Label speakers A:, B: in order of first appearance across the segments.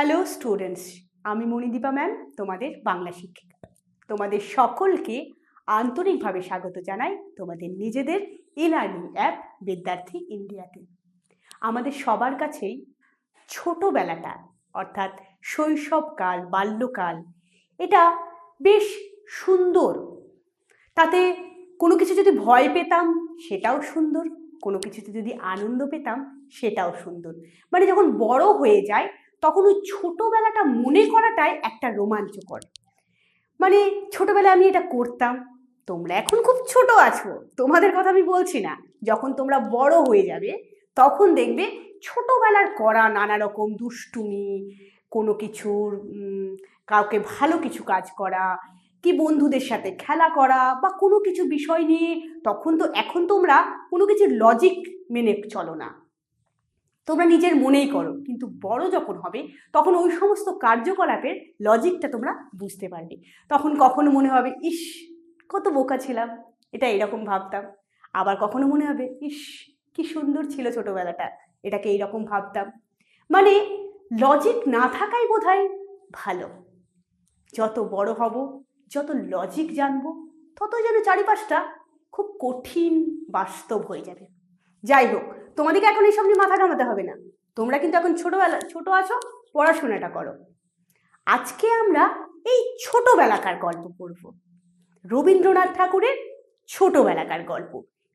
A: Hello students, আমি Manidipa ma'am, তোমাদের বাংলা শিক্ষিকা। তোমাদের সকলকে আন্তরিকভাবে স্বাগত জানাই তোমাদের নিজেদের ই-লার্নিং অ্যাপ বিদ্যার্থী ইন্ডিয়াতে। আমাদের সবার কাছেই ছোটবেলাটা অর্থাৎ শৈশবকাল, বাল্যকাল, এটা বেশ সুন্দর। তাতে কোনো কিছু যদি ভয় পেতাম সেটাও সুন্দর, কোনো কিছুতে যদি আনন্দ পেতাম সেটাও সুন্দর। মানে যখন বড় হয়ে যায় তখন ওই ছোটবেলাটা মনে করাটাই একটা রোমাঞ্চকর। মানে ছোটবেলায় আমি এটা করতাম। তোমরা এখন খুব ছোট আছো, তোমাদের কথা আমি বলছি না। যখন তোমরা বড় হয়ে যাবে তখন দেখবে ছোটবেলার করা নানা রকম দুষ্টুমি, কোনো কিছুর কাউকে ভালো কিছু কাজ করা, কি বন্ধুদের সাথে খেলা করা বা কোনো কিছু বিষয় নিয়ে, এখন তোমরা কোনো কিছুর লজিক মেনে চলো না, তোমরা নিজের মনেই করো। কিন্তু বড় যখন হবে তখন ওই সমস্ত কার্যকলাপের লজিকটা তোমরা বুঝতে পারবে। তখন কখনো মনে হবে ইস কত বোকা ছিলাম, এটা এরকম ভাবতাম। আবার কখনো মনে হবে ইস কি সুন্দর ছিল ছোটবেলাটা, এটাকে এইরকম ভাবতাম। মানে লজিক না থাকাই বোধহয় ভালো। যত বড় হব, যত লজিক জানবো, ততই যেন চারিপাশটা খুব কঠিন বাস্তব হয়ে যাবে। যাই হোক, তোমাদেরকে এখন এইসব নিয়ে মাথা ঘামাতে হবে না। তোমরা কিন্তু এখন ছোট আছো, পড়াশোনাটা করো। আজকে আমরা এই ছোটবেলাকার গল্প পড়ব, রবীন্দ্রনাথ ঠাকুরের ছোটবেলাকার গল্প।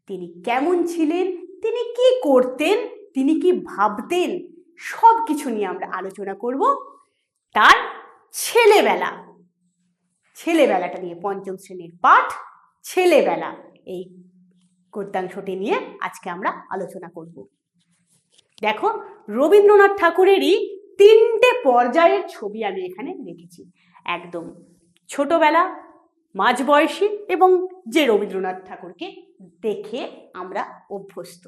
A: তিনি কেমন ছিলেন, তিনি কি করতেন, তিনি কি ভাবতেন, সব কিছু নিয়ে আমরা আলোচনা করব। তার ছেলেবেলাটা নিয়ে পঞ্চম শ্রেণীর পাঠ ছেলেবেলা, এই গদ্যাংশটি নিয়ে আজকে আমরা আলোচনা করব। দেখো, রবীন্দ্রনাথ ঠাকুরেরই তিনটে পর্যায়ের ছবি আমি এখানে রেখেছি। একদম ছোটবেলা, মাঝবয়সী এবং যে রবীন্দ্রনাথ ঠাকুরকে দেখে আমরা অভ্যস্ত।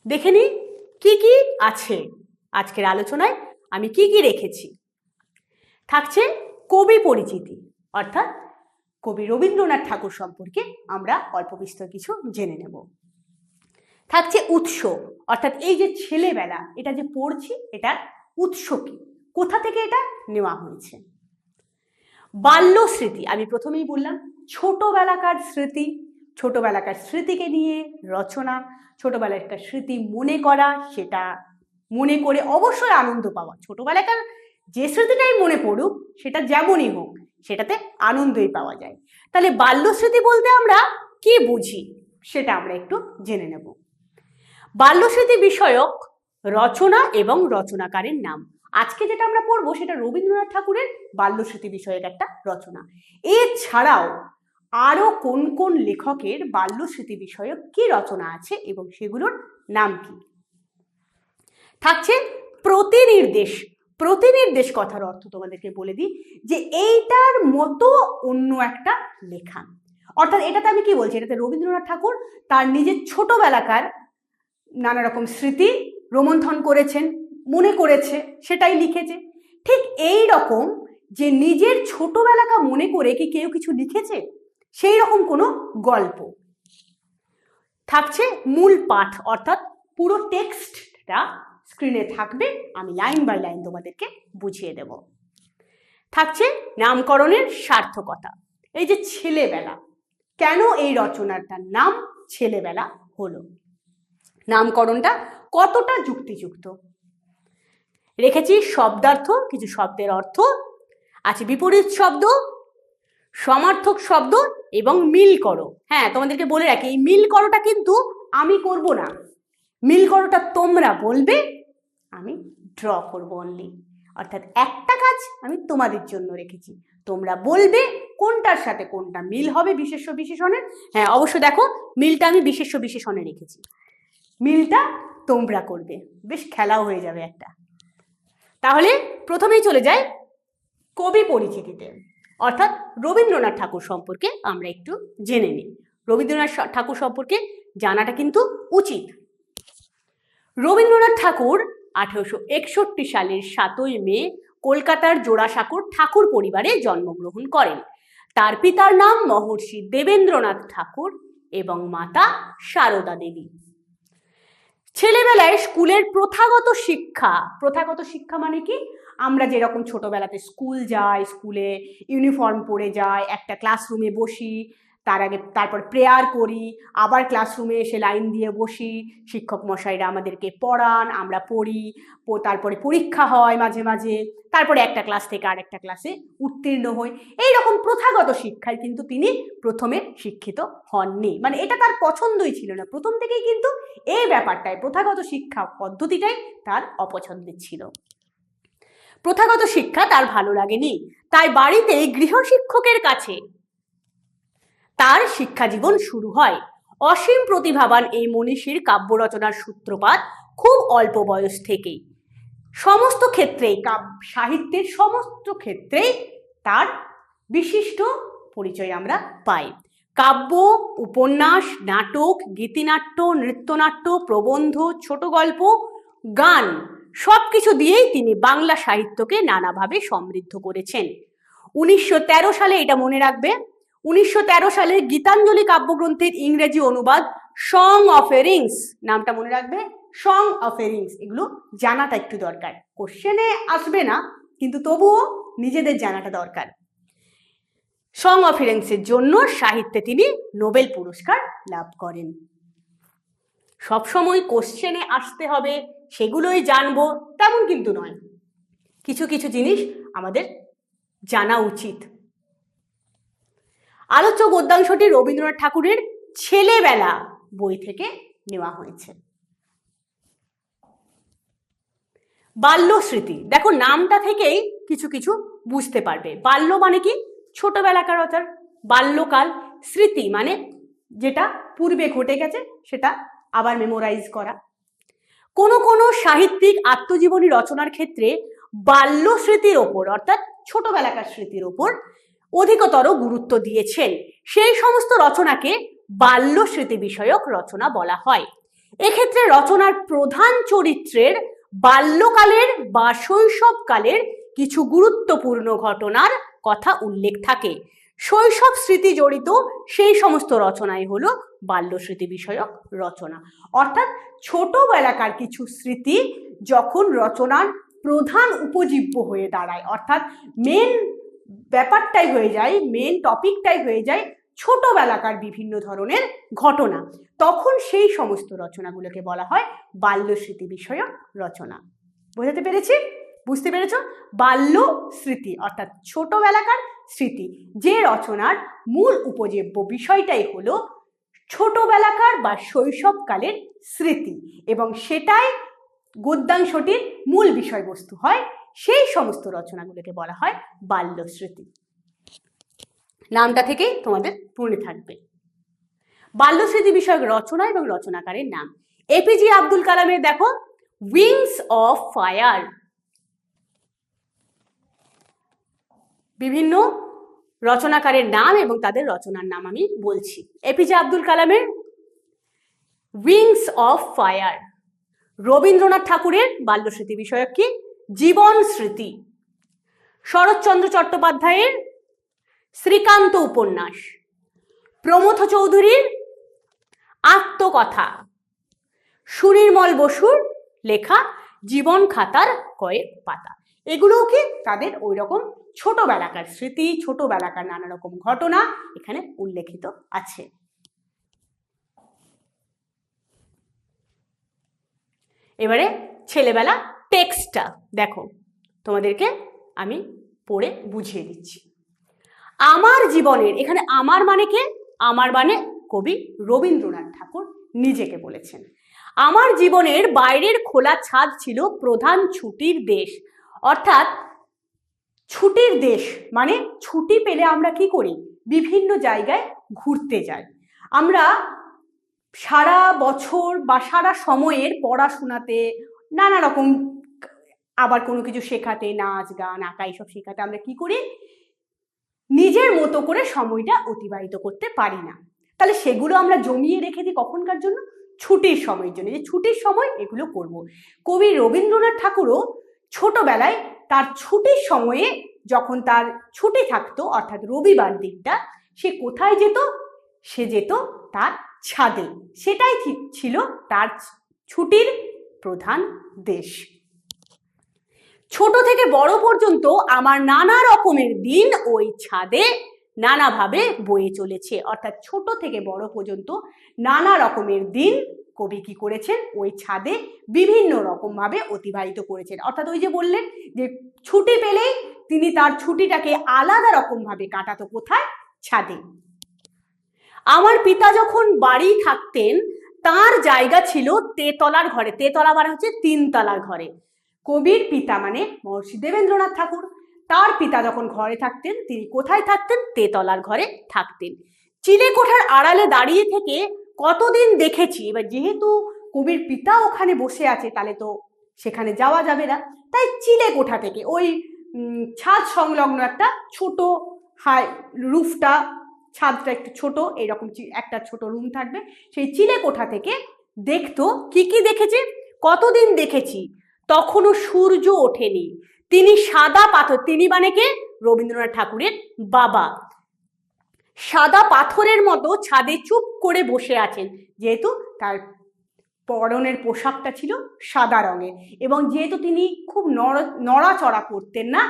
A: দেখে নিই কি কি আছে আজকের আলোচনায়। আমি কি কি রেখেছি। থাকছে কবি পরিচিতি, অর্থাৎ কবি রবীন্দ্রনাথ ঠাকুর সম্পর্কে আমরা অল্প বিস্তর কিছু জেনে নেব। থাকছে উৎস, অর্থাৎ এই যে ছেলেবেলা, এটা যে পড়ছি এটার উৎস কি, কোথা থেকে এটা নেওয়া হয়েছে। বাল্য স্মৃতি, আমি প্রথমেই বললাম ছোটবেলাকার স্মৃতিকে নিয়ে রচনা, ছোটবেলাকার স্মৃতি মনে করা, সেটা মনে করে অবশ্যই আনন্দ পাওয়া। ছোটবেলাকার যে স্মৃতিটাই মনে পড়ুক, সেটা যেমনই হোক, সেটাতে আনন্দই পাওয়া যায়। তাহলে বাল্য স্মৃতি বলতে আমরা কি বুঝি সেটা আমরা একটু জেনে নেব। বাল্য স্মৃতি বিষয়ক রচনা এবং রচনাকারের নাম। আজকে যেটা আমরা পড়বো সেটা রবীন্দ্রনাথ ঠাকুরের বাল্য স্মৃতি বিষয়ক একটা রচনা। এছাড়াও আরো কোন কোন লেখকের বাল্য স্মৃতি বিষয়ক কি রচনা আছে এবং সেগুলোর নাম কি। থাকছে প্রতিনির্দেশ কথার অর্থ তোমাদেরকে বলে দিই, যে এইটার মতো অন্য একটা লেখা। অর্থাৎ এটাতে আমি কি বলছি, এটাতে রবীন্দ্রনাথ ঠাকুর তার নিজের ছোটবেলাকার নানা রকম স্মৃতি রোমন্থন করেছেন, মনে করেছে, সেটাই লিখেছে। ঠিক এই রকম যে নিজের ছোটবেলাকা মনে করে কি কেউ কিছু লিখেছে, সেই রকম কোনো গল্প। থাকছে মূল পাঠ, অর্থাৎ পুরো টেক্সটটা স্ক্রিনে থাকবে, আমি লাইন বাই লাইন তোমাদেরকে বুঝিয়ে দেব। থাকছে নামকরণের সার্থকতা, এই যে ছেলেবেলা, কেন এই রচনাটার নাম ছেলেবেলা হলো, নামকরণটা কতটা যুক্তিযুক্ত। রেখেছি শব্দার্থ, কিছু শব্দের অর্থ আছে, বিপরীত শব্দ, সমার্থক শব্দ এবং মিল করো। হ্যাঁ, তোমাদেরকে বলে রাখি, এই মিল করোটা কিন্তু আমি করব না, মিল করোটা তোমরা বলবে, আমি ড্র করব অনলি। অর্থাৎ একটা কাজ আমি তোমাদের জন্য রেখেছি, তোমরা বলবে কোনটার সাথে কোনটা মিল হবে বিশেষ্য বিশেষণের। হ্যাঁ, অবশ্য দেখো মিলটা আমি বিশেষ্য বিশেষণে রেখেছি, মিলটা তোমরা করবে, বেশ খেলাও হয়ে যাবে একটা। তাহলে প্রথমেই চলে যাই কবি পরিচিতিতে, অর্থাৎ রবীন্দ্রনাথ ঠাকুর সম্পর্কে আমরা একটু জেনে নিই। রবীন্দ্রনাথ ঠাকুর সম্পর্কে জানাটা কিন্তু উচিত। রবীন্দ্রনাথ ঠাকুর 1861 সালের 7ই মে কলকাতার জোড়াসাঁকোর ঠাকুর পরিবারে জন্মগ্রহণ করেন। তার পিতার নাম মহর্ষি দেবেন্দ্রনাথ ঠাকুর এবং মাতা সারদা দেবী। ছেলেবেলায় স্কুলের প্রথাগত শিক্ষা মানে কি, আমরা যেরকম ছোটবেলাতে স্কুল যাই, স্কুলে ইউনিফর্ম পরে যাই, একটা ক্লাসরুমে বসি, তারপর প্রেয়ার করি, আবার ক্লাসরুমে এসে লাইন দিয়ে বসি, শিক্ষক মশাইরা আমাদেরকে পড়ান, আমরা পড়ি, তারপরে পরীক্ষা হয় মাঝে মাঝে, তারপরে একটা ক্লাস থেকে আরেকটা ক্লাসে উত্তীর্ণ হই। এইরকম প্রথাগত শিক্ষায় কিন্তু তিনি প্রথমে শিক্ষিত হননি, মানে এটা তার পছন্দই ছিল না প্রথম থেকেই, কিন্তু এই ব্যাপারটাই, প্রথাগত শিক্ষা পদ্ধতিটাই তার অপছন্দের ছিল। প্রথাগত শিক্ষা তার ভালো লাগেনি, তাই বাড়িতে গৃহশিক্ষকের কাছে তার শিক্ষা জীবন শুরু হয়। অসীম প্রতিভাবান এই মনীষীর কাব্য রচনার সূত্রপাত খুব অল্প বয়স থেকেই। সমস্ত ক্ষেত্রেই, সাহিত্যের সমস্ত ক্ষেত্রেই তার বিশিষ্ট পরিচয় আমরা পাই। কাব্য, উপন্যাস, নাটক, গীতিনাট্য, নৃত্যনাট্য, প্রবন্ধ, ছোট গল্প, গান সবকিছু দিয়েই তিনি বাংলা সাহিত্যকে নানাভাবে সমৃদ্ধ করেছেন। 1913 সালে, এটা মনে রাখবে, 1913 সালে গীতাঞ্জলি কাব্যগ্রন্থের ইংরেজি অনুবাদ সং অফেরিংস, নামটা মনে রাখবে, সং অফেরিংস, এগুলো জানাটা একটু দরকার, কোশ্চেনে আসবে না কিন্তু তবুও নিজেদের জানাটা দরকার। সং অফেরিংসের জন্য সাহিত্যে তিনি নোবেল পুরস্কার লাভ করেন। সবসময় কোশ্চেনে আসতে হবে সেগুলোই জানবো তেমন কিন্তু নয়, কিছু কিছু জিনিস আমাদের জানা উচিত। আলোচ্য গদ্যাংশটি রবীন্দ্রনাথ ঠাকুরের ছেলেবেলা বই থেকে নেওয়া হয়েছে। বাল্য স্মৃতি, দেখো নামটা থেকেই কিছু কিছু বুঝতে পারবে। বাল্য মানে কি, ছোটবেলাকার, অর্থাৎ বাল্যকাল। স্মৃতি মানে যেটা পূর্বে ঘটে গেছে সেটা আবার মেমোরাইজ করা। কোনো সাহিত্যিক আত্মজীবনী রচনার ক্ষেত্রে বাল্য স্মৃতির ওপর, অর্থাৎ ছোটবেলাকার স্মৃতির ওপর অধিকতর গুরুত্ব দিয়েছেন। সেই সমস্ত রচনাকে বাল্য স্মৃতি বিষয়ক রচনা বলা হয়। এক্ষেত্রে রচনার প্রধান চরিত্রের বাল্যকালের বা শৈশবকালের কিছু গুরুত্বপূর্ণ ঘটনার কথা উল্লেখ থাকে। শৈশব স্মৃতি জড়িত সেই সমস্ত রচনাই হলো বাল্য স্মৃতি বিষয়ক রচনা। অর্থাৎ ছোটবেলাকার কিছু স্মৃতি যখন রচনার প্রধান উপজীব্য হয়ে দাঁড়ায়, অর্থাৎ মেন ব্যাপারটাই হয়ে যায়, মেন টপিকটাই হয়ে যায় ছোটবেলাকার বিভিন্ন ধরনের ঘটনা, তখন সেই সমস্ত রচনাগুলোকে বলা হয় বাল্য স্মৃতি বিষয়ক রচনা। বোঝাতে পেরেছি? বুঝতে পেরেছ? বাল্য স্মৃতি অর্থাৎ ছোটবেলাকার স্মৃতি, যে রচনার মূল উপজীব্য বিষয়টাই হলো ছোটবেলাকার বা শৈশবকালের স্মৃতি, এবং সেটাই গদ্যাংশটির মূল বিষয়বস্তু হয়, সেই সমস্ত রচনাগুলোকে বলা হয় বাল্য স্মৃতি। নামটা থেকেই তোমাদের মনে থাকবে। বাল্য স্মৃতি বিষয়ক রচনা এবং রচনাকারের নাম। এপিজে আব্দুল কালামের দেখো উইংস অফ ফায়ার, বিভিন্ন রচনাকারের নাম এবং তাদের রচনার নাম আমি বলছি। এপিজে আব্দুল কালামের উইংস অফ ফায়ার। রবীন্দ্রনাথ ঠাকুরের বাল্য স্মৃতি বিষয়ক কি, জীবন স্মৃতি। শরৎচন্দ্র চট্টোপাধ্যায়ের শ্রীকান্ত উপন্যাস। প্রমথ চৌধুরীর আত্মকথা। সুনির্মল বসুর লেখা জীবন খাতার কয়েক পাতা। এগুলোও কি তাদের ওই রকম ছোটবেলাকার স্মৃতি, ছোটবেলাকার নানা রকম ঘটনা এখানে উল্লেখিত আছে। এবারে ছেলেবেলা টেক্সটটা দেখো, তোমাদেরকে আমি পড়ে বুঝিয়ে দিচ্ছি। আমার জীবনের, এখানে আমার মানে কে, আমার মানে কবি রবীন্দ্রনাথ ঠাকুর নিজেকে বলেছেন। আমার জীবনের বাইরের খোলা ছাদ ছিল প্রধান ছুটির দেশ। অর্থাৎ ছুটির দেশ মানে ছুটি পেলে আমরা কি করি, বিভিন্ন জায়গায় ঘুরতে যাই। আমরা সারা বছর বা সারা সময়ের পড়াশোনাতে, নানা রকম আবার কোনো কিছু শেখাতে, নাচ গান আঁকা এইসব শেখাতে আমরা কি করি, নিজের মতো করে সময়টা অতিবাহিত করতে পারি না। তাহলে সেগুলো আমরা জমিয়ে রেখে দিই কখনকার জন্য, ছুটির সময়ের জন্য, যে ছুটির সময় এগুলো করব। কবি রবীন্দ্রনাথ ঠাকুরও ছোটবেলায় তার ছুটির সময়ে, যখন তার ছুটি থাকতো অর্থাৎ রবিবার দিনটা, সে কোথায় যেত, সে যেত তার ছাদে। সেটাই ছিল তার ছুটির প্রধান দেশ। ছোট থেকে বড় পর্যন্ত আমার নানা রকমের দিন ওই ছাদে নানাভাবে বয়ে চলেছে। অর্থাৎ ছোট থেকে বড় পর্যন্ত নানা রকমের দিন কবি কি করেছেন, ওই ছাদে বিভিন্ন রকমভাবে অতিবাহিত করেছেন। অর্থাৎ ওই যে বললেন যে ছুটি পেলেই তিনি তার ছুটিটাকে আলাদা রকমভাবে কাটাতো, কোথায়? ছাদে। আমার পিতা যখন বাড়ি থাকতেন তার জায়গা ছিল তেতলার ঘরে। তেতলা মানে হচ্ছে 3 তলার ঘরে। কবির পিতা মানে মহর্ষি দেবেন্দ্রনাথ ঠাকুর, তার পিতা যখন ঘরে থাকতেন তিনি কোথায় থাকতেন? তেতলার ঘরে থাকতেন। চিলেকোঠার আড়ালে দাঁড়িয়ে থেকে কতদিন দেখেছি। এবার যেহেতু কবির পিতা ওখানে বসে আছে তাহলে তো সেখানে যাওয়া যাবে না, তাই চিলেকোঠা থেকে ওই ছাদ সংলগ্ন একটা ছোট রুফটা, ছাদটা একটু ছোট, এইরকম একটা ছোট রুম থাকবে, সেই চিলেকোঠা থেকে দেখতো। কি কি দেখেছে? কতদিন দেখেছি, তখনও সূর্য ওঠেনি, তিনি সাদা পাথর, তিনি মানে কে? রবীন্দ্রনাথ ঠাকুরের বাবা, সাদা পাথরের মতো ছাদে চুপ করে বসে আছেন। যেহেতু তার পরনের পোশাকটা ছিল সাদা রঙের এবং যেহেতু তিনি খুব নড়াচড়া করতেন না,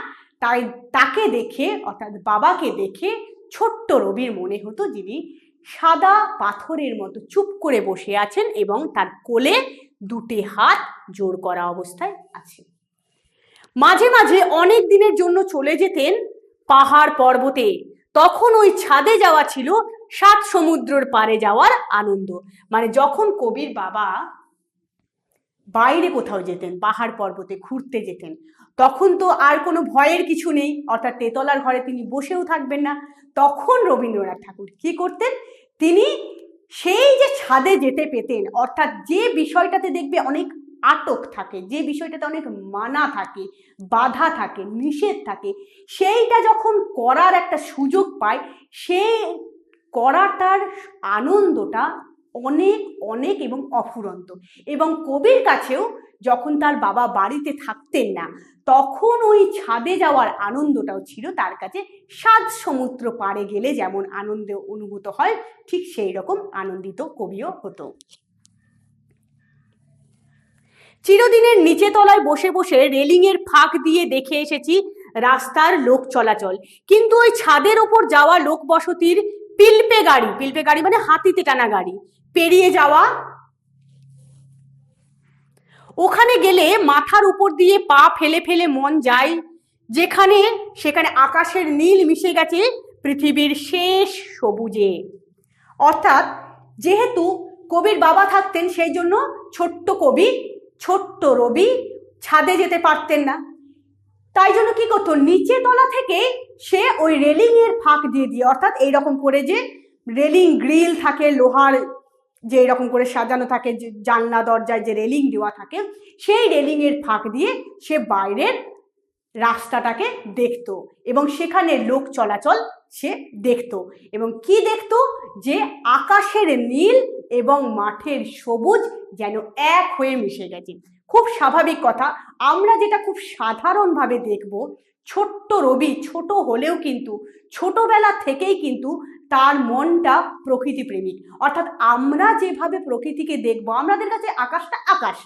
A: তাই তাকে দেখে অর্থাৎ বাবাকে দেখে ছোট্ট রবির মনে হতো যিনি সাদা পাথরের মতো চুপ করে বসে আছেন এবং তার কোলে 2টি হাত জোর করা অবস্থায় আছে। মাঝে মাঝে অনেক দিনের জন্য চলে যেতেন পাহাড় পর্বতে, তখন ওই ছাদে যাওয়া ছিল 7 সমুদ্রের পারে যাওয়ার আনন্দ। মানে যখন কবির বাবা বাইরে কোথাও যেতেন, পাহাড় পর্বতে ঘুরতে যেতেন, তখন তো আর কোনো ভয়ের কিছু নেই, অর্থাৎ তেতলার ঘরে তিনি বসেও থাকবেন না। তখন রবীন্দ্রনাথ ঠাকুর কি করতেন? তিনি সেই যে ছাদে যেতে পেতেন, অর্থাৎ যে বিষয়টাতে দেখবে অনেক আটক থাকে, যে বিষয়টাতে অনেক মানা থাকে, বাধা থাকে, নিষেধ থাকে, সেইটা যখন করার একটা সুযোগ পায়, সেই করাটার আনন্দটা অনেক অনেক এবং অফুরন্ত। এবং কবির কাছেও যখন তার বাবা বাড়িতে থাকতেন না, তখন ওই ছাদে যাওয়ার আনন্দটাও ছিল তার কাছে 7 সমুদ্র পাড়ে গেলে যেমন আনন্দ অনুভূত হয়, ঠিক সেই রকম আনন্দিত কবিও হতো। চিরদিনের নিচে তলায় বসে বসে রেলিংয়ের ফাঁক দিয়ে দেখে এসেছি রাস্তার লোক চলাচল, কিন্তু ওই ছাদের ওপর যাওয়া লোক বসতির পিলপে গাড়ি মানে হাতিতে টানা গাড়ি পেরিয়ে যাওয়া, ওখানে গেলে মাথার উপর দিয়ে পা ফেলে ফেলে মন যায় যেখানে সেখানে আকাশের নীল মিশে গেছে পৃথিবীর শেষ সবুজে। অর্থাৎ যেহেতু কবির বাবা থাকতেন সেই জন্য ছোট্ট রবি ছাদে যেতে পারতেন না, তাই জন্য কি করতো? নিচে তলা থেকে সে ওই রেলিং এর ফাঁক দিয়ে অর্থাৎ এইরকম করে যে রেলিং গ্রিল থাকে লোহার, যে এরকম করে সাজানো থাকে, যে জানলা দরজায় যে রেলিং দেওয়া থাকে, সেই রেলিং এর ফাঁক দিয়ে সে বাইরের রাস্তাটাকে দেখতো এবং সেখানে লোক চলাচল সে দেখতো। এবং কি দেখতো? যে আকাশের নীল এবং মাঠের সবুজ যেন এক হয়ে মিশে গেছে। খুব স্বাভাবিক কথা, আমরা যেটা খুব সাধারণভাবে দেখব, ছোট্ট রবি ছোট হলেও কিন্তু ছোটবেলা থেকেই কিন্তু তার মনটা প্রকৃতি প্রেমিক। অর্থাৎ আমরা যেভাবে প্রকৃতিকে দেখব, আমাদের কাছে আকাশটা আকাশ,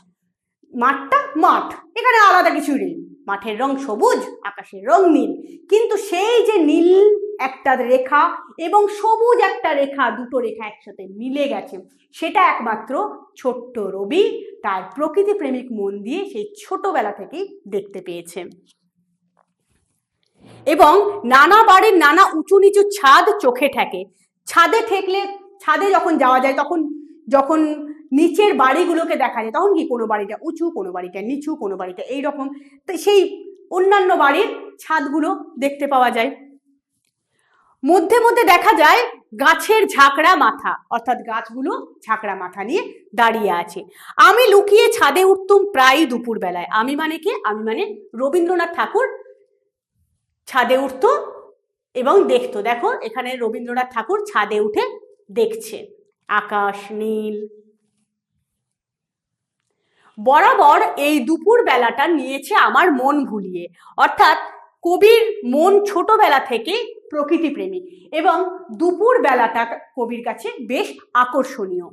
A: মাঠটা মাঠ, এখানে আলাদা কিছু নেই, মাঠের রং সবুজ, আকাশের রং নীল, কিন্তু সেই যে নীল একটা রেখা এবং সবুজ একটা রেখা, 2টো রেখা একসাথে মিলে গেছে, সেটা একমাত্র ছোট্ট রবি তার প্রকৃতি প্রেমিক মন দিয়ে সেই ছোটবেলা থেকেই দেখতে পেয়েছে। এবং নানা বাড়ির নানা উঁচু নিচু ছাদ চোখে ঠেকে। ছাদে যখন যাওয়া যায়, যখন নিচের বাড়িগুলোকে দেখা যায়, তখন কি কোনো বাড়িটা উঁচু, কোনো বাড়িটা নিচু, কোনো বাড়িটা এইরকম, তো সেই অন্যান্য বাড়ির ছাদগুলো দেখতে পাওয়া যায়। মধ্যে মধ্যে দেখা যায় গাছের ঝাঁকড়া মাথা, অর্থাৎ গাছগুলো ঝাঁকড়া মাথা নিয়ে দাঁড়িয়ে আছে। আমি লুকিয়ে ছাদে উঠতুম প্রায় দুপুর বেলায়। আমি মানে কি? আমি মানে রবীন্দ্রনাথ ঠাকুর ছাদে উঠত এবং দেখতো। দেখো এখানে রবীন্দ্রনাথ ঠাকুর ছাদে উঠে দেখছে আকাশ নীল। বরাবর এই দুপুর বেলাটা নিয়েছে আমার মন ভুলিয়ে, অর্থাৎ কবির মন ছোটবেলা থেকে প্রকৃতি প্রেমিক এবং দুপুর বেলাটা কবির কাছে বেশ আকর্ষণীয়।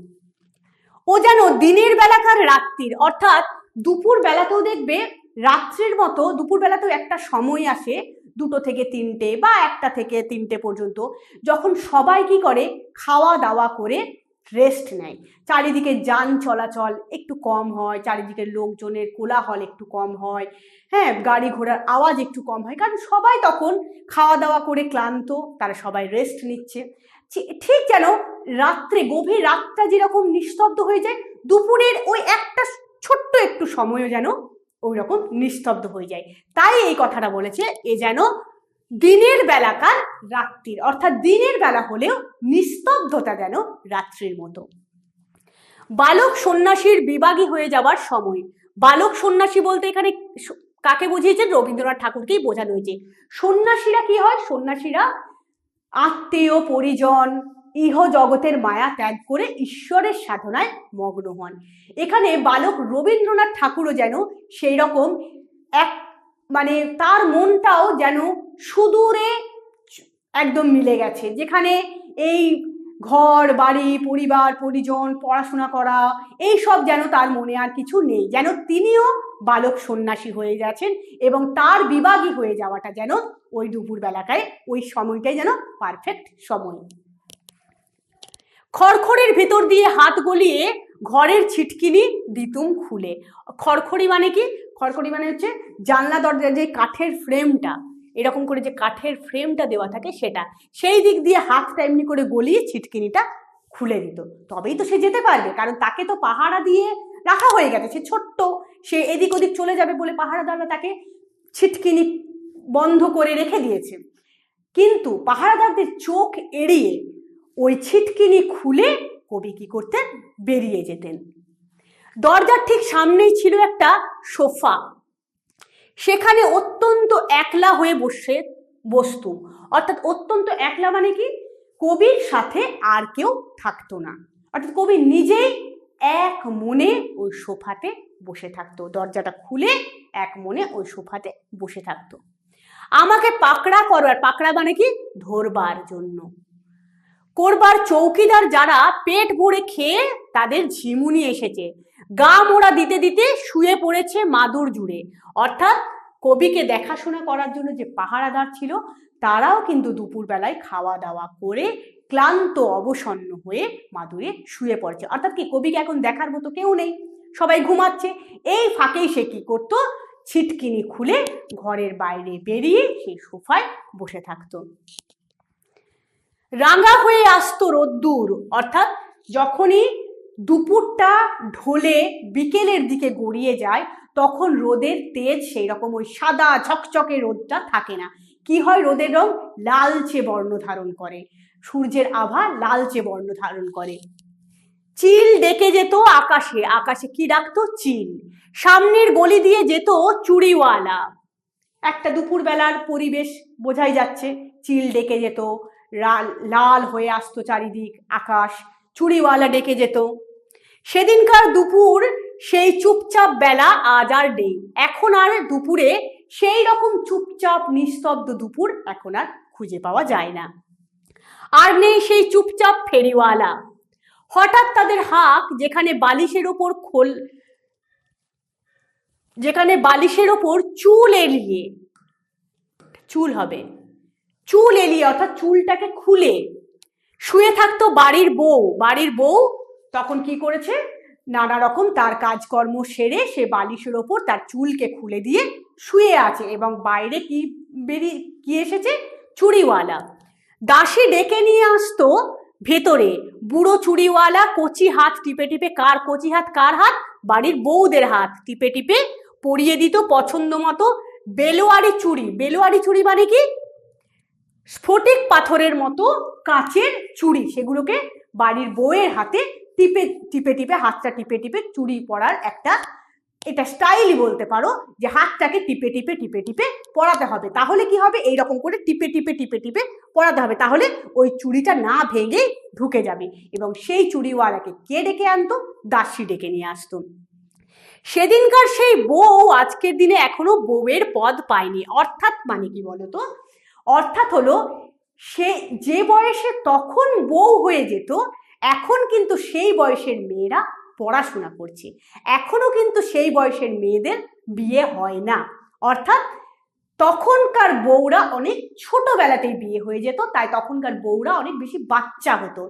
A: ও যেন দিনের বেলাকার রাত্রির, অর্থাৎ দুপুর বেলাতেও দেখবে রাত্রির মতো দুপুর বেলাতেও একটা সময় আসে 2টো থেকে 3টে বা 1টা থেকে 3টে পর্যন্ত, যখন সবাই কি করে খাওয়া দাওয়া করে রেস্ট নেয়। চারিদিকে যান চলাচল একটু কম হয়, চারিদিকে লোকজনের কোলাহল একটু কম হয়, হ্যাঁ, গাড়ি ঘোড়ার আওয়াজ একটু কম হয়, কারণ সবাই তখন খাওয়া দাওয়া করে ক্লান্ত, তারা সবাই রেস্ট নিচ্ছে। ঠিক যেন রাত্রে গভীর রাতটা যেরকম নিস্তব্ধ হয়ে যায়, দুপুরের ওই একটা ছোট্ট একটু সময়ও যেন ওই রকম নিস্তব্ধ হয়ে যায়। তাই এই কথাটা বলেছে, এ যেন দিনের বেলাকার রাত্রির, অর্থাৎ দিনের বেলা হলেও নিস্তব্ধতা যেন রাত্রির মতো। বালক সন্ন্যাসীর বিভাগী হয়ে যাওয়ার সময়। বালক সন্ন্যাসী বলতে এখানে কাকে বুঝিয়েছেন? রবীন্দ্রনাথ ঠাকুরকেই বোঝানো হয়েছে। সন্ন্যাসীরা কি হয়? সন্ন্যাসীরা আত্মীয় পরিজন ইহ জগতের মায়া ত্যাগ করে ঈশ্বরের সাধনায় মগ্ন হন। এখানে বালক রবীন্দ্রনাথ ঠাকুরও যেন সেই রকম এক, মানে তার মনটাও যেন সুদূরে একদম মিলে গেছে, যেখানে এই ঘর বাড়ি পরিবার পরিজন পড়াশোনা করা এই সব যেন তার মনে আর কিছু নেই, যেন তিনিও বালক সন্ন্যাসী হয়ে গেছেন এবং তার বিভাগী হয়ে যাওয়াটা যেন ওই দুপুর বেলাটায় ওই সময়টাই যেন পারফেক্ট সময়। খড়খড়ির ভেতর দিয়ে হাত গলিয়ে ঘরের ছিটকিনি দিতুম খুলে। খড়খড়ি মানে কি? খড়খড়ি মানে হচ্ছে জানলা দরজার যে কাঠের ফ্রেমটা, এরকম করে যে কাঠের ফ্রেমটা দেওয়া থাকে সেটা, সেই দিক দিয়ে হাতটা এমনি করে গলিয়ে ছিটকিনিটা খুলে দিত, তবেই তো সে যেতে পারবে, কারণ তাকে তো পাহারা দিয়ে রাখা হয়ে গেছে, সে ছোট্ট, সে এদিক ওদিক চলে যাবে বলে পাহারাদাররা তাকে ছিটকিনি বন্ধ করে রেখে দিয়েছে। কিন্তু পাহারাদারদের চোখ এড়িয়ে ওই ছিটকিনি খুলে কবি কি করতেন? বেরিয়ে যেতেন। দরজার ঠিক সামনেই ছিল একটা সোফা, সেখানে অত্যন্ত একলা হয়ে বসতুম। অর্থাৎ অত্যন্ত একলা মানে কি? কবির সাথে আর কেউ থাকতো না, অর্থাৎ কবি নিজেই এক মনে ওই সোফাতে বসে থাকতো, দরজাটা খুলে এক মনে ওই সোফাতে বসে থাকতো। আমাকে পাকড়া করবার, পাকড়া মানে কি? ধরবার জন্য, করবার চৌকিদার যারা পেট ভরে খেয়ে তাদের ঝিমুনি এসেছে, গা মোড়া দিতে দিতে শুয়ে পড়েছে মাদুর জুড়ে। অর্থাৎ কবিকে দেখাশোনা করার জন্য যে পাহারাদার ছিল তারাও কিন্তু দুপুরবেলায় খাওয়া দাওয়া করে ক্লান্ত অবসন্ন হয়ে মাদুরে শুয়ে পড়ছে। অর্থাৎ কি, কবিকে এখন দেখার মতো কেউ নেই, সবাই ঘুমাচ্ছে। এই ফাঁকেই সে কি করতো? ছিটকিনি খুলে ঘরের বাইরে বেরিয়ে সেই সোফায় বসে থাকতো। রাঙা হয়ে আসতো রোদ্দুর, অর্থাৎ যখনই দুপুরটা ঢলে বিকেলের দিকে গড়িয়ে যায় তখন রোদের তেজ সেই রকম ওই সাদা ঝকঝকে রোদটা থাকে না। কি হয়? রোদের রং লালচে বর্ণ ধারণ করে, সূর্যের আভা লালচে বর্ণ ধারণ করে। চিল ডেকে যেত আকাশে, আকাশে কি ডাকতো? চিল। সামনের গলি দিয়ে যেত চুড়িওয়ালা। একটা দুপুরবেলার পরিবেশ বোঝাই যাচ্ছে, চিল ডেকে যেত, লাল হয়ে আসতো চারিদিক আকাশ, চুড়িওয়ালা ডেকে যেত। সেদিনকার দুপুর সেই চুপচাপ বেলা আজ আর নেই। এখন আর দুপুরে সেই রকম চুপচাপ নিস্তব্ধ দুপুর এখন আর খুঁজে পাওয়া যায় না। আর নেই সেই চুপচাপ ফেরিওয়ালা। হঠাৎ তাদের হাঁক, যেখানে বালিশের ওপর চুল এলিয়ে, চুল হবে, চুল এলিয়ে অর্থাৎ চুলটাকে খুলে শুয়ে থাকতো বাড়ির বউ। বাড়ির বউ তখন কি করেছে? নানা রকম তার কাজকর্ম সেরে সে বালিশের ওপর তার চুলকে খুলে দিয়ে শুয়ে আছে এবং বাইরে কি এসেছে? চুড়িওয়ালা। দাসী ডেকে নিয়ে আসতো ভেতরে। বুড়ো চুড়িওয়ালা কচি হাত টিপে টিপে, কার কচি হাত? কার হাত? বাড়ির বউদের হাত টিপে টিপে পরিয়ে দিত পছন্দ মতো বেলোয়ারি চুড়ি। বেলোয়ারি চুড়ি মানে কি? স্ফটিক পাথরের মতো কাচের চুড়ি, সেগুলোকে বাড়ির বউয়ের হাতে টিপে টিপে টিপে, হাতটা টিপে টিপে চুড়ি পরার একটা, এটা স্টাইলই বলতে পারো, যে হাতটাকে টিপে টিপে টিপে টিপে পরাতে হবে। তাহলে কি হবে? এইরকম করে টিপে টিপে টিপে টিপে পরাতে হবে, তাহলে ওই চুড়িটা না ভেঙেই ঢুকে যাবে। এবং সেই চুড়িওয়ালাকে কে ডেকে আনতো? দাসী ডেকে নিয়ে আসতো। সেদিনকার সেই বউ আজকের দিনে এখনো বউয়ের পদ পায়নি। অর্থাৎ মানে কি বলতো? অর্থাৎ হলো, সে যে বয়সে তখন বউ হয়ে যেত, এখন কিন্তু সেই বয়সের মেয়েরা পড়াশোনা করছে। এখনো কিন্তু সেই বয়সের মেয়েদের বিয়ে হয় না, অর্থাৎ তখনকার বউরা অনেক ছোটবেলাতেই বিয়ে হয়ে যেত, তাই তখনকার বউরা অনেক বেশি বাচ্চা হতো।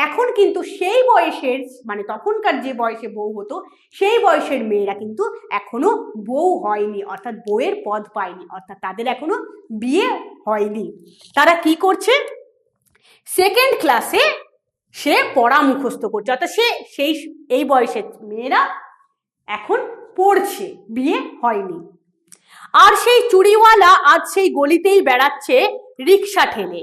A: এখন কিন্তু সেই বয়সের মানে তখনকার যে বয়সে বউ হতো সেই বয়সের মেয়েরা কিন্তু এখনো বউ হয়নি, অর্থাৎ বউয়ের পদ পায়নি, অর্থাৎ তাদের এখনো বিয়ে হয়নি। তারা কি করছে, সেকেন্ড ক্লাসে সে পড়া মুখস্থ করছে, অর্থাৎ এই বয়সের মেয়েরা এখন পড়ছে, বিয়ে হয়নি। আর সেই চুড়িওয়ালা আজ সেই গলিতেই বেড়াচ্ছে রিক্সা ঠেলে।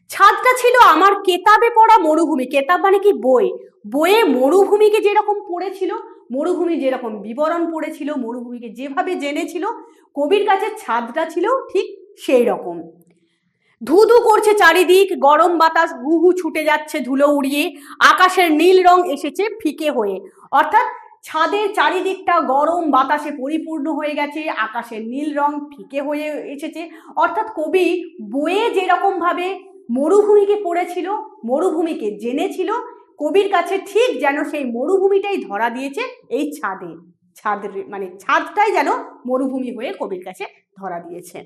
A: ছাদটা ছিল আমার কেতাবে পড়া মরুভূমি। কেতাব মানে কি, বই। বইয়ে মরুভূমিকে যেরকম পড়েছিল, মরুভূমি যেরকম বিবরণ পড়েছিল, মরুভূমিকে যেভাবে জেনেছিল, কবির কাছে ছাদটা ছিল ঠিক সেই রকম। ধুধু করছে চারিদিক, গরম বাতাস হু হু ছুটে যাচ্ছে ধুলো উড়িয়ে, আকাশের নীল রং এসেছে ফিকে হয়ে, অর্থাৎ ছাদের চারিদিকটা গরম বাতাসে পরিপূর্ণ হয়ে গেছে, আকাশের নীল রং ফিকে হয়ে এসেছে। অর্থাৎ কবি বইয়ে যেরকম ভাবে মরুভূমিকে পড়েছিল, মরুভূমিকে জেনেছিল, কবির কাছে ঠিক যেন সেই মরুভূমিটাই ধরা দিয়েছে এই ছাদে। মানে ছাদটাই যেন মরুভূমি হয়ে কবির কাছে ধরা দিয়েছে।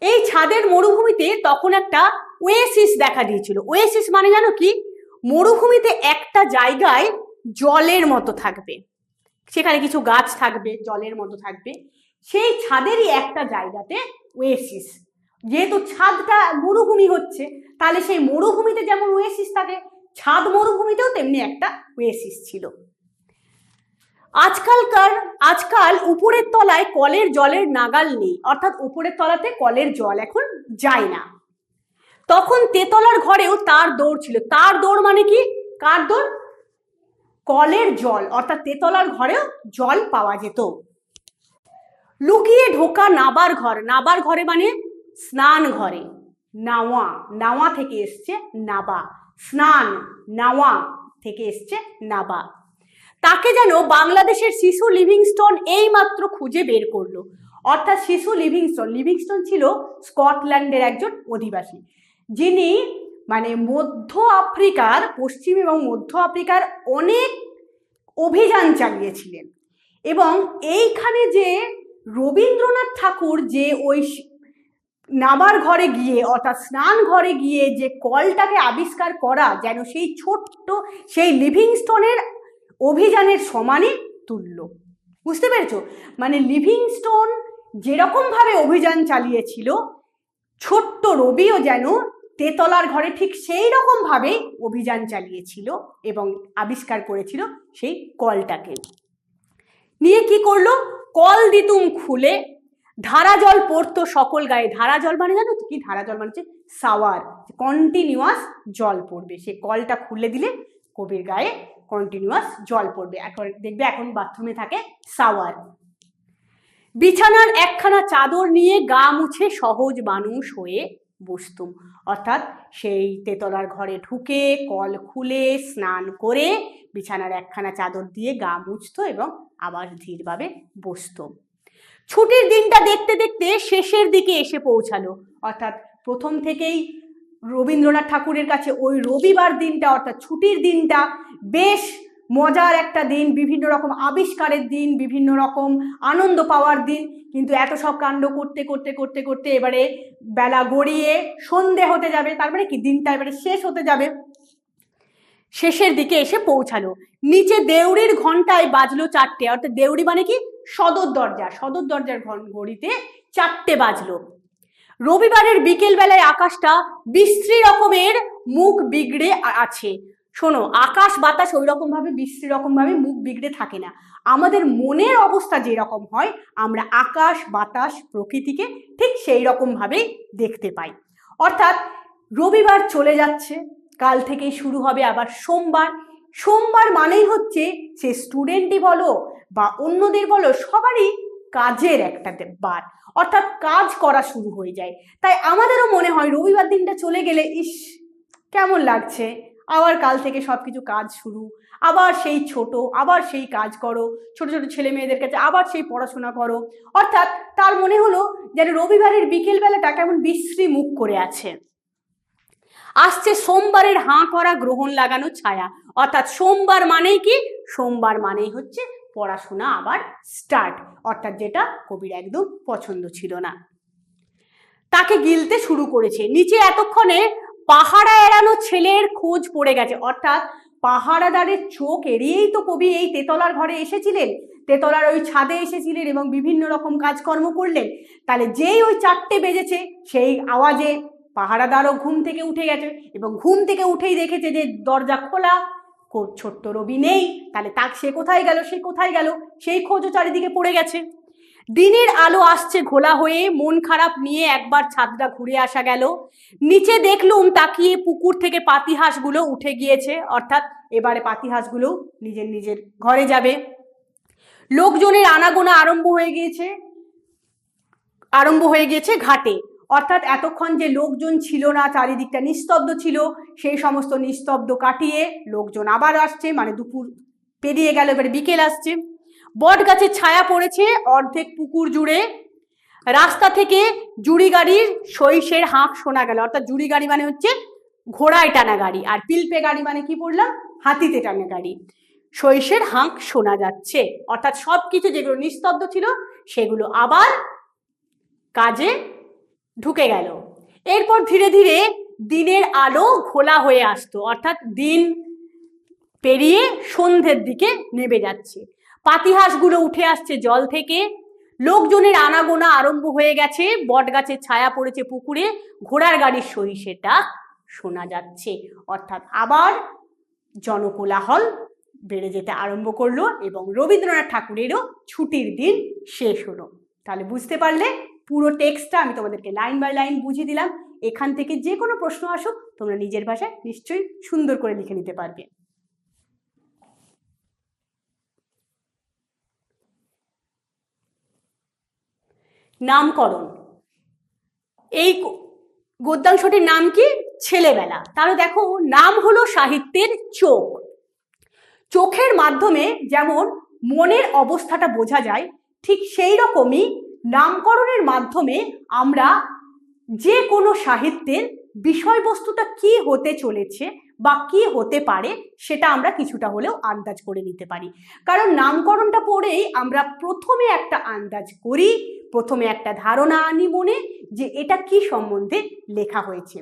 A: এই ছাদের মরুভূমিতে তখন একটা ওয়েসিস দেখা দিয়েছিল। ওয়েসিস মানে জানো কি, মরুভূমিতে একটা জায়গায় জলের মতো থাকবে, সেখানে কিছু গাছ থাকবে, জলের মতো থাকবে, সেই ছাদেরই একটা জায়গাতে ওয়েসিস। যেহেতু ছাদটা মরুভূমি হচ্ছে, তাহলে সেই মরুভূমিতে যেমন ওয়েসিস থাকে, ছাদ মরুভূমিতেও তেমনি একটা ওয়েসিস ছিল। আজকাল উপরের তলায় কলের জলের নাগাল নেই, অর্থাৎ উপরের তলাতে কলের জল এখন যায় না। তখন তেতলার ঘরেও তার দৌড় ছিল। তার দৌড় মানে কি, কার দৌড়, কলের জল, অর্থাৎ তেতলার ঘরেও জল পাওয়া যেত। লুকিয়ে ঢোকা নাবার ঘর, নাবার ঘরে মানে স্নান ঘরে, নাওয়া, নাওয়া থেকে এসছে নাবা, স্নান, নাওয়া থেকে এসছে নাবা। তাকে যেন বাংলাদেশের শিশু লিভিংস্টোন এই মাত্র খুঁজে বের করলো। অর্থাৎ শিশু লিভিংস্টোন ছিল স্কটল্যান্ডের একজন অধিবাসী, যিনি মানে মধ্য আফ্রিকার, পশ্চিম এবং মধ্য আফ্রিকার অনেক অভিযান চালিয়েছিলেন। এবং এইখানে যে রবীন্দ্রনাথ ঠাকুর যে ওই নাবার ঘরে গিয়ে, অর্থাৎ স্নান ঘরে গিয়ে যে কলটাকে আবিষ্কার করা, যেন সেই ছোট্ট সেই লিভিংস্টোনের অভিযানের সমানে তুল্য। বুঝতে পেরেছো? মানে লিভিংস্টোন যেরকম ভাবে অভিযান চালিয়েছিল, ছোট্ট রবিও যেন তেতলার ঘরে ঠিক সেই রকম ভাবে অভিযান চালিয়েছিল এবং আবিষ্কার করেছিল সেই কলটাকে। নিয়ে কি করলো, কল দিতুম খুলে, ধারা জল পড়তো সকল গায়ে। ধারা জল মানে জানো তো কি, ধারা জল মানে হচ্ছে শাওয়ার, কন্টিনিউয়াস জল পড়বে। সে কলটা খুলে দিলে কবির গায়ে কন্টিনিউয়াস জল পড়বে। এখন দেখবে এখন বাথরুমে থাকে শাওয়ার। বিছানার একখানা চাদর নিয়ে গা মুছে সহজ মানুষ হয়ে বসতুম। অর্থাৎ সেই তেতলার ঘরে ঢুকে কল খুলে স্নান করে বিছানার একখানা চাদর দিয়ে গা মুছতো এবং আবার ধীরভাবে বসতো। ছুটির দিনটা দেখতে দেখতে শেষের দিকে এসে পৌঁছালো। অর্থাৎ প্রথম থেকেই রবীন্দ্রনাথ ঠাকুরের কাছে ওই রবিবার দিনটা, অর্থাৎ ছুটির দিনটা বেশ মজার একটা দিন, বিভিন্ন রকম আবিষ্কারের দিন, বিভিন্ন রকম আনন্দ পাওয়ার দিন। কিন্তু এত সব কাণ্ড করতে করতে করতে করতে এবারে বেলা গড়িয়ে সন্ধে হতে যাবে, তারপরে কি দিনটা এবারে শেষ হতে যাবে। শেষের দিকে এসে পৌঁছালো। নিচে দেউড়ির ঘন্টায় বাজলো 4টে, অর্থাৎ দেউড়ি মানে কি, সদর দরজা, সদর দরজার ঘড়িতে 4টে বাজলো। রবিবারের বিকেল বেলায় আকাশটা বিশ্রী রকমের মুখ বিগড়ে আছে। শোনো, আকাশ বাতাস ওই রকম ভাবে বিশ্রী রকম ভাবে মুখ বিগড়ে থাকে না। আমাদের মনের অবস্থা যেরকম হয়, আমরা আকাশ বাতাস প্রকৃতিকে ঠিক সেই রকম ভাবেই দেখতে পাই। অর্থাৎ রবিবার চলে যাচ্ছে, কাল থেকেই শুরু হবে আবার সোমবার। সোমবার মানেই হচ্ছে সে স্টুডেন্টই বলো বা অন্যদের বলো, সবারই কাজের একটা বার, অর্থাৎ কাজ করা শুরু হয়ে যায়। তাই আমাদেরও মনে হয় রবিবার দিনটা চলে গেলে ইস কেমন লাগছে, আবার কাল থেকে সব কিছু কাজ শুরু, আবার সেই আবার সেই কাজ করো, ছোট ছোট ছেলে মেয়েদের কাছে আবার সেই পড়াশোনা করো। অর্থাৎ তার মনে হলো যেন রবিবারের বিকেল বেলাটা কেমন বিশ্রী মুখ করে আছে। আসছে সোমবারের হাঁ করা গ্রহণ লাগানো ছায়া, অর্থাৎ সোমবার মানেই কি, সোমবার মানেই হচ্ছে পড়াশোনা আবার স্টার্ট, অর্থাৎ যেটা কবির একদম পছন্দ ছিল না। তাকে গিলতে শুরু করেছে। নিচে এতক্ষণে পাহারা এড়ানো ছেলের খোঁজ পড়ে গেছে, অর্থাৎ পাহারাদারের চোখ এড়িয়েই তো কবি এই তেতলার ঘরে এসেছিলেন, তেতলার ওই ছাদে এসেছিলেন এবং বিভিন্ন রকম কাজকর্ম করলেন। তাহলে যেই ওই 4টে বেজেছে সেই আওয়াজে পাহারাদারও ঘুম থেকে উঠে গেছে এবং ঘুম থেকে উঠেই দেখেছে যে দরজা খোলা, ছোট্ট রবি নেই। তাহলে সে কোথায় গেল, সে কোথায় গেল, সেই খোঁজও চারিদিকে পড়ে গেছে। দিনের আলো আসছে ঘোলা হয়ে, মন খারাপ নিয়ে একবার ছাদটা ঘুরে আসা গেল। নিচে দেখলুম তাকিয়ে পুকুর থেকে পাতিহাঁসগুলো উঠে গিয়েছে, অর্থাৎ এবারে পাতিহাঁসগুলো নিজের নিজের ঘরে যাবে। লোকজনের আনাগোনা আরম্ভ হয়ে গিয়েছে ঘাটে, অর্থাৎ এতক্ষণ যে লোকজন ছিল না, চারিদিকটা নিস্তব্ধ ছিল, সেই সমস্ত নিস্তব্ধ কাটিয়ে লোকজন আবার আসছে, মানে দুপুর পেরিয়ে গেল, এবারে বিকেল আসছে। বট গাছের ছায়া পড়েছে অর্ধেক পুকুর জুড়ে। রাস্তা থেকে জুড়ি গাড়ির সইসের হাঁক শোনা গেল, অর্থাৎ জুড়ি গাড়ি মানে হচ্ছে ঘোড়ায় টানা গাড়ি, আর পিলপে গাড়ি মানে কি পড়লাম, হাতিতে টানা গাড়ি। সইসের হাঁক শোনা যাচ্ছে, অর্থাৎ সবকিছু যেগুলো নিস্তব্ধ ছিল সেগুলো আবার কাজে ঢুকে গেল। এরপর ধীরে ধীরে দিনের আলো ঘোলা হয়ে আসতো, অর্থাৎ দিন পেরিয়ে সন্ধ্যের দিকে নেমে যাচ্ছে। পাতিহাঁসগুলো উঠে আসছে জল থেকে, লোকজনের আনাগোনা আরম্ভ হয়ে গেছে, বট গাছের ছায়া পড়েছে পুকুরে, ঘোড়ার গাড়ির সহিসের ডাক শোনা যাচ্ছে, অর্থাৎ আবার জনকোলাহল বেড়ে যেতে আরম্ভ করলো এবং রবীন্দ্রনাথ ঠাকুরেরও ছুটির দিন শেষ হলো। তাহলে বুঝতে পারলে পুরো টেক্সটটা আমি তোমাদেরকে লাইন বাই লাইন বুঝিয়ে দিলাম। এখান থেকে যে কোনো প্রশ্ন আসুক তোমরা নিজের ভাষায় নিশ্চয়ই সুন্দর করে লিখে নিতে পারবে। নামকরণ, এই গদ্যাংশটির নাম কি, ছেলেবেলা। তাহলে দেখো, নাম হলো সাহিত্যের চোখ। চোখের মাধ্যমে যেমন মনের অবস্থাটা বোঝা যায়, ঠিক সেই রকমই নামকরণের মাধ্যমে আমরা যে কোনো সাহিত্যের বিষয়বস্তুটা কি হতে চলেছে বা কি হতে পারে সেটা আমরা কিছুটা হলেও আন্দাজ করে নিতে পারি। কারণ নামকরণটা পড়েই আমরা প্রথমে একটা আন্দাজ করি, প্রথমে একটা ধারণা আনি মনে যে এটা কি সম্বন্ধে লেখা হয়েছে।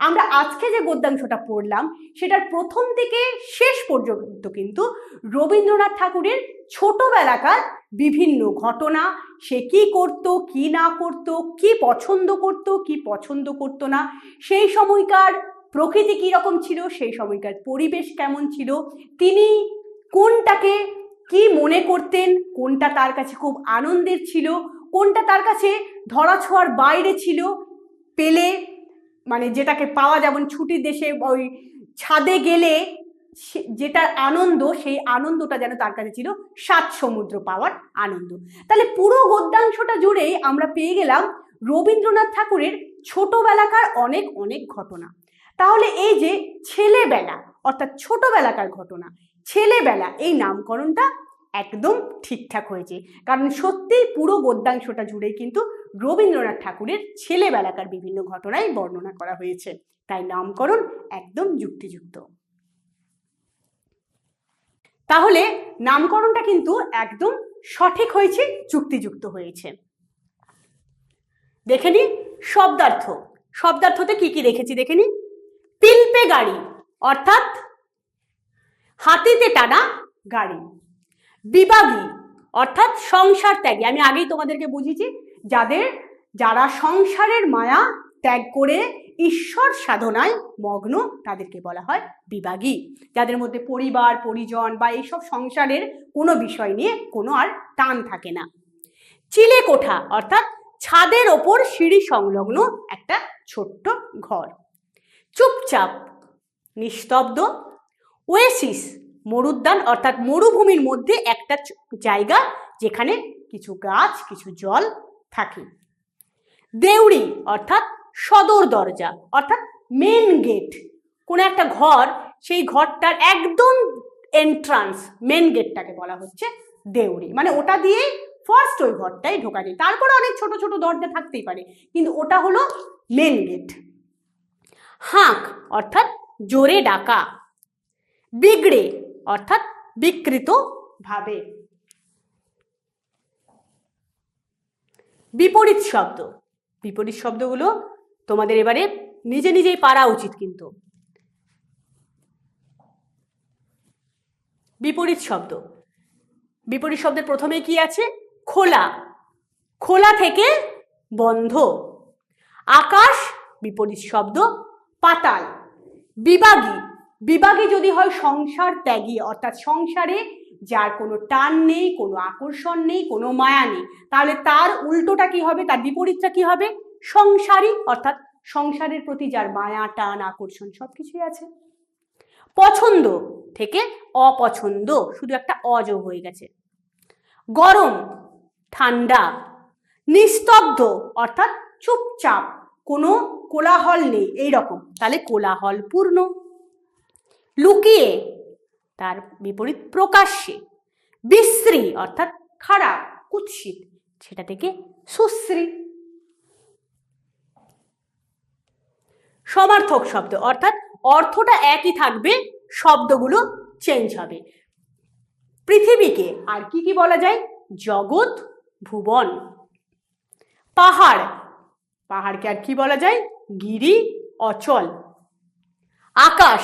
A: আমরা আজকে যে গদ্যাংশটা পড়লাম সেটার প্রথম থেকে শেষ পর্যন্ত কিন্তু রবীন্দ্রনাথ ঠাকুরের ছোটবেলাকার বিভিন্ন ঘটনা, সে কি করত, কি না করত, কি পছন্দ করত, কি পছন্দ করত না, সেই সময়কার প্রকৃতি কীরকম ছিল, সেই সময়কার পরিবেশ কেমন ছিল, তিনি কোনটাকে কি মনে করতেন, কোনটা তার কাছে খুব আনন্দের ছিল, কোনটা তার কাছে ধরাছোঁয়ার বাইরে ছিল, পেলে মানে যেটাকে পাওয়া, যেমন ছুটির দেশে ওই ছাদে গেলে যেটার আনন্দ, সেই আনন্দটা যেন তার কাছে ছিল 7 সমুদ্র পাওয়ার আনন্দ। তাহলে পুরো গদ্যাংশটা জুড়েই আমরা পেয়ে গেলাম রবীন্দ্রনাথ ঠাকুরের ছোটবেলাকার অনেক অনেক ঘটনা। তাহলে এই যে ছেলেবেলা অর্থাৎ ছোটবেলাকার ঘটনা, ছেলেবেলা, এই নামকরণটা একদম ঠিকঠাক হয়েছে, কারণ সত্যিই পুরো গদ্যাংশটা জুড়েই কিন্তু রবীন্দ্রনাথ ঠাকুরের ছেলেবেলাকার বিভিন্ন ঘটনাই বর্ণনা করা হয়েছে, তাই নামকরণ একদম যুক্তিযুক্ত। তাহলে নামকরণটা কিন্তু একদম সঠিক হয়েছে, যুক্তিযুক্ত হয়েছে। দেখে নি শব্দার্থ, শব্দার্থতে কি কি রেখেছি দেখে নি। পিলপে গাড়ি অর্থাৎ হাতিতে টানা গাড়ি। বিবাগী অর্থাৎ সংসার ত্যাগী, আমি আগেই তোমাদেরকে বুঝিয়েছি যারা সংসারের মায়া ত্যাগ করে ঈশ্বর সাধনায় মগ্ন তাদেরকে বলা হয় বিবাগী, যাদের মধ্যে পরিবার পরিজন বা এইসব সংসারের কোনো বিষয় নিয়ে কোনো আর টান থাকে না। চিলে কোঠা অর্থাৎ ছাদের ওপর সিঁড়ি সংলগ্ন একটা ছোট্ট ঘর। চুপচাপ নিস্তব্ধ। ওয়েসিস মরুদ্যান অর্থাৎ মরুভূমির মধ্যে একটা জায়গা যেখানে কিছু গাছ কিছু জল থাকে। দেউড়ি অর্থাৎ সদর দরজা অর্থাৎ মেন গেট, কোন একটা ঘর, সেই ঘরটার একদম এন্ট্রান্স মেন গেটটাকে বলা হচ্ছে দেউড়ি, মানে ওটা দিয়ে ফার্স্ট ওই ঘরটাই ঢোকা যায়, তারপরে অনেক ছোট ছোট দরজা থাকতেই পারে কিন্তু ওটা হলো মেন গেট। হাঁক অর্থাৎ জোরে ডাকা, বিগড়ে অর্থাৎ বিকৃত ভাবে। বিপরীত শব্দ, বিপরীত শব্দগুলো তোমাদের এবারে নিজে নিজেই পারা উচিত। কিন্তু বিপরীত শব্দ, বিপরীত শব্দের প্রথমে কি আছে? খোলা, খোলা থেকে বন্ধ। আকাশ বিপরীত শব্দ পাতাল। বিবাগী, বিবাগী যদি হয় সংসার ত্যাগী, অর্থাৎ সংসারে যার কোনো টান নেই, কোনো আকর্ষণ নেই, কোনো মায়া নেই, তাহলে তার উল্টোটা কি হবে? তার বিপরীতটা কি হবে? সংসারী, অর্থাৎ সংসারের প্রতি যার মায়া টান আকর্ষণ সবকিছুই আছে। পছন্দ থেকে অপছন্দ, শুধু একটা অযোগ হয়ে গেছে। গরম ঠান্ডা। নিস্তব্ধ অর্থাৎ চুপচাপ, কোনো কোলাহল নেই, এইরকম, তাহলে কোলাহল পূর্ণ। লুকিয়ে তার বিপরীত প্রকাশ্যে। বিশ্রী অর্থাৎ খারাপ কুৎসিত, সেটা থেকে সুশ্রী। সমার্থক শব্দ অর্থাৎ অর্থটা একই থাকবে, শব্দগুলো চেঞ্জ হবে। পৃথিবীকে আর কি কি বলা যায়? জগৎ, ভুবন। পাহাড়, পাহাড়কে আর কি বলা যায়? গিরি, অচল। আকাশ,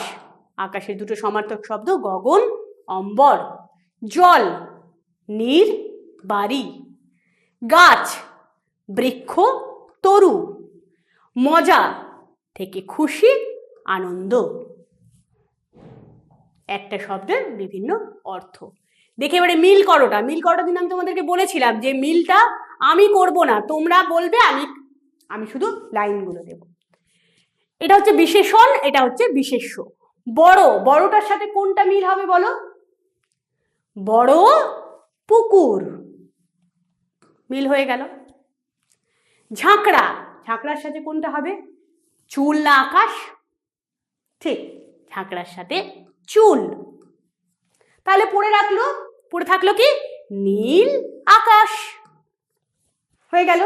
A: আকাশের দুটো সমার্থক শব্দ গগন, অম্বর। জল, নীর, বাড়ি। গাছ, বৃক্ষ, তরু। মজা থেকে খুশি, আনন্দ। একটা শব্দের বিভিন্ন অর্থ। দেখে এবারে মিল করোটা, মিল করোটা দিন আমি তোমাদেরকে বলেছিলাম যে মিলটা আমি করব না, তোমরা বলবে, আমি শুধু লাইনগুলো দেব। এটা হচ্ছে বিশেষণ, এটা হচ্ছে বিশেষ্য। বড়, বড়টার সাথে কোনটা মিল হবে বলো? বড় পুকুর, মিল হয়ে গেল। ঝাঁকড়া, ঝাঁকড়ার সাথে কোনটা হবে? চুল না আকাশ? ঠিক, ঝাঁকড়ার সাথে চুল। তাহলে পড়ে থাকলো কি? নীল আকাশ হয়ে গেল।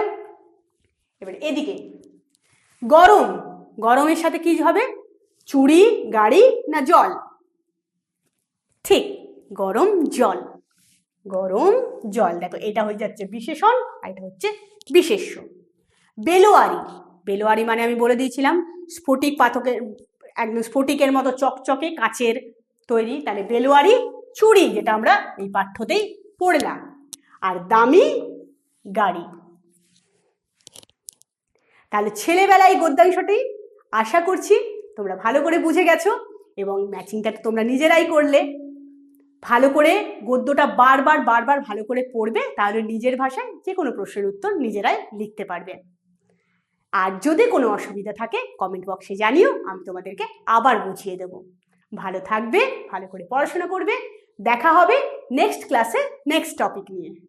A: এবার এদিকে গরম, গরমের সাথে কি হবে? চুড়ি, গাড়ি না জল? ঠিক, গরম জল, গরম জল। দেখো এটা হয়ে যাচ্ছে বিশেষণ, আর এটা হচ্ছে বিশেষ্য। বেলোয়ারি, বেলোয়ারি মানে আমি বলে দিয়েছিলাম স্ফটিক পাথরের, একদম স্ফটিকের মতো চকচকে কাচের তৈরি, তাহলে বেলোয়ারি চুড়ি, যেটা আমরা এই পাঠ্যতেই পড়লাম। আর দামি গাড়ি। তাহলে ছেলেবেলায় গদ্যাংশটি আশা করছি তোমরা ভালো করে বুঝে গেছো, এবং ম্যাচিংটা তোমরা নিজেরাই করলে। ভালো করে গদ্যটা বারবার বারবার ভালো করে পড়বে, তাহলে নিজের ভাষায় যে কোনো প্রশ্নের উত্তর নিজেরাই লিখতে পারবে। আর যদি কোনো অসুবিধা থাকে কমেন্ট বক্সে জানিও, আমি তোমাদেরকে আবার বুঝিয়ে দেব। ভালো থাকবে, ভালো করে পড়াশোনা করবে। দেখা হবে নেক্সট ক্লাসে নেক্সট টপিক নিয়ে।